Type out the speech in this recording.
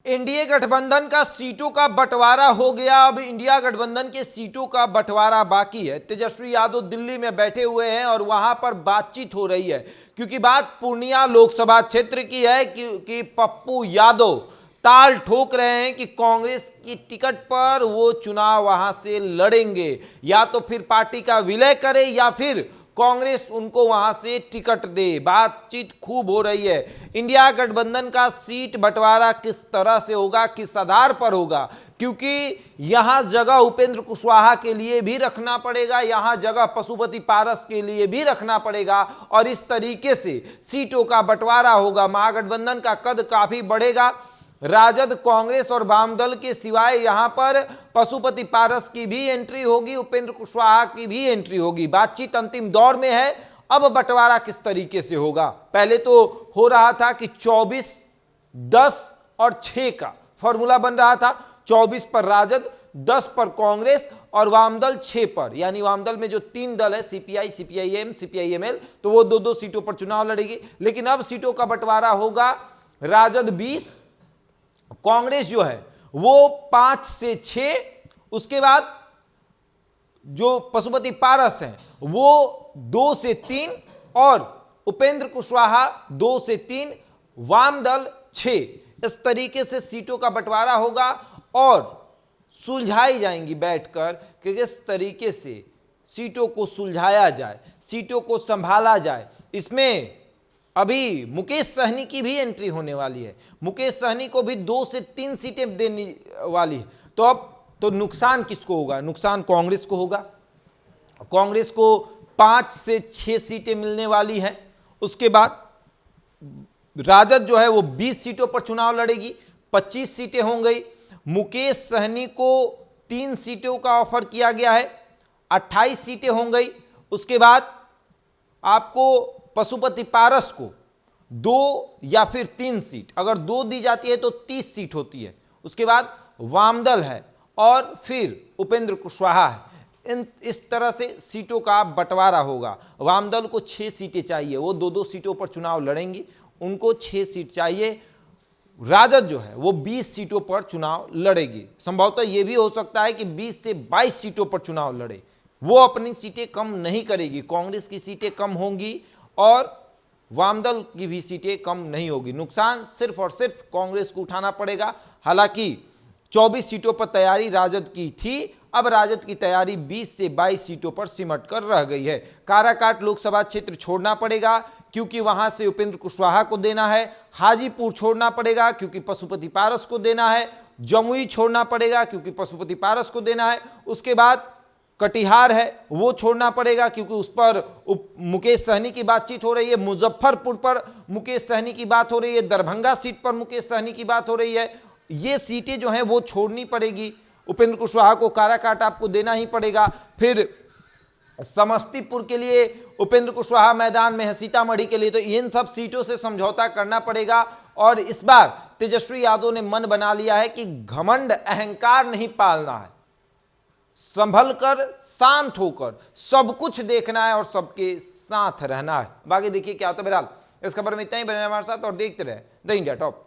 NDA गठबंधन का सीटों का बंटवारा हो गया। अब इंडिया गठबंधन के सीटों का बंटवारा बाकी है। तेजस्वी यादव दिल्ली में बैठे हुए हैं और वहां पर बातचीत हो रही है, क्योंकि बात पूर्णिया लोकसभा क्षेत्र की है। क्योंकि पप्पू यादव ताल ठोक रहे हैं कि कांग्रेस की टिकट पर वो चुनाव वहां से लड़ेंगे, या तो फिर पार्टी का विलय करे या फिर कांग्रेस उनको वहां से टिकट दे। बातचीत खूब हो रही है। इंडिया गठबंधन का सीट बंटवारा किस तरह से होगा, किस आधार पर होगा, क्योंकि यहां जगह उपेंद्र कुशवाहा के लिए भी रखना पड़ेगा, यहां जगह पशुपति पारस के लिए भी रखना पड़ेगा, और इस तरीके से सीटों का बंटवारा होगा। महागठबंधन का कद काफी बढ़ेगा। राजद, कांग्रेस और वामदल के सिवाय यहां पर पशुपति पारस की भी एंट्री होगी, उपेंद्र कुशवाहा की भी एंट्री होगी। बातचीत अंतिम दौर में है। अब बंटवारा किस तरीके से होगा? पहले तो हो रहा था कि 24, 10 और 6 का फॉर्मूला बन रहा था। 24 पर राजद, 10 पर कांग्रेस और वामदल 6 पर, यानी वामदल में जो 3 दल है, सीपीआई, सीपीआईएम, सीपीआईएमएल, तो वो 2-2 सीटों पर चुनाव लड़ेगी। लेकिन अब सीटों का बंटवारा होगा। राजद 20, कांग्रेस जो है वो 5 से 6, उसके बाद जो पशुपति पारस हैं वो 2 से 3 और उपेंद्र कुशवाहा 2 से 3, वामदल 6। इस तरीके से सीटों का बंटवारा होगा और सुलझाई जाएंगी बैठकर कि किस तरीके से सीटों को सुलझाया जाए, सीटों को संभाला जाए। इसमें अभी मुकेश सहनी की भी एंट्री होने वाली है। मुकेश सहनी को भी 2 से 3 सीटें देने वाली है। तो अब तो नुकसान किसको होगा? नुकसान कांग्रेस को होगा। कांग्रेस को 5 से 6 सीटें मिलने वाली हैं। उसके बाद राजद जो है वो 20 सीटों पर चुनाव लड़ेगी, 25 सीटें हो गई। मुकेश सहनी को 3 सीटों का ऑफर किया गया है, 28 सीटें हो गई। उसके बाद आपको पशुपति पारस को 2 या फिर 3 सीट, अगर 2 दी जाती है तो 30 सीट होती है। उसके बाद वामदल है और फिर उपेंद्र कुशवाहा है। इस तरह से सीटों का बंटवारा होगा। वामदल को 6 सीटें चाहिए, वो 2-2 सीटों पर चुनाव लड़ेंगी, उनको 6 सीट चाहिए। राजद जो है वो 20 सीटों पर चुनाव लड़ेगी। संभवतः यह भी हो सकता है कि 20 से 22 सीटों पर चुनाव लड़े। वो अपनी सीटें कम नहीं करेगी। कांग्रेस की सीटें कम होंगी और वामदल की भी सीटें कम नहीं होगी। नुकसान सिर्फ और सिर्फ कांग्रेस को उठाना पड़ेगा। हालांकि 24 सीटों पर तैयारी राजद की थी, अब राजद की तैयारी 20 से 22 सीटों पर सिमट कर रह गई है। काराकाट लोकसभा क्षेत्र छोड़ना पड़ेगा क्योंकि वहां से उपेंद्र कुशवाहा को देना है। हाजीपुर छोड़ना पड़ेगा क्योंकि पशुपति पारस को देना है। जमुई छोड़ना पड़ेगा क्योंकि पशुपति पारस को देना है। उसके बाद कटिहार है वो छोड़ना पड़ेगा क्योंकि उस पर मुकेश सहनी की बातचीत हो रही है। मुजफ्फरपुर पर मुकेश सहनी की बात हो रही है। दरभंगा सीट पर मुकेश सहनी की बात हो रही है। ये सीटें जो हैं वो छोड़नी पड़ेगी। उपेंद्र कुशवाहा को काराकाट आपको देना ही पड़ेगा। फिर समस्तीपुर के लिए उपेंद्र कुशवाहा मैदान में है, सीतामढ़ी के लिए, तो इन सब सीटों से समझौता करना पड़ेगा। और इस बार तेजस्वी यादव ने मन बना लिया है कि घमंड, अहंकार नहीं पालना है, संभल कर, शांत होकर सब कुछ देखना है और सबके साथ रहना है। बाकी देखिए क्या होता है। बहरहाल इस खबर में इतना ही। बने हमारे साथ और देखते रहे द इंडिया टॉप।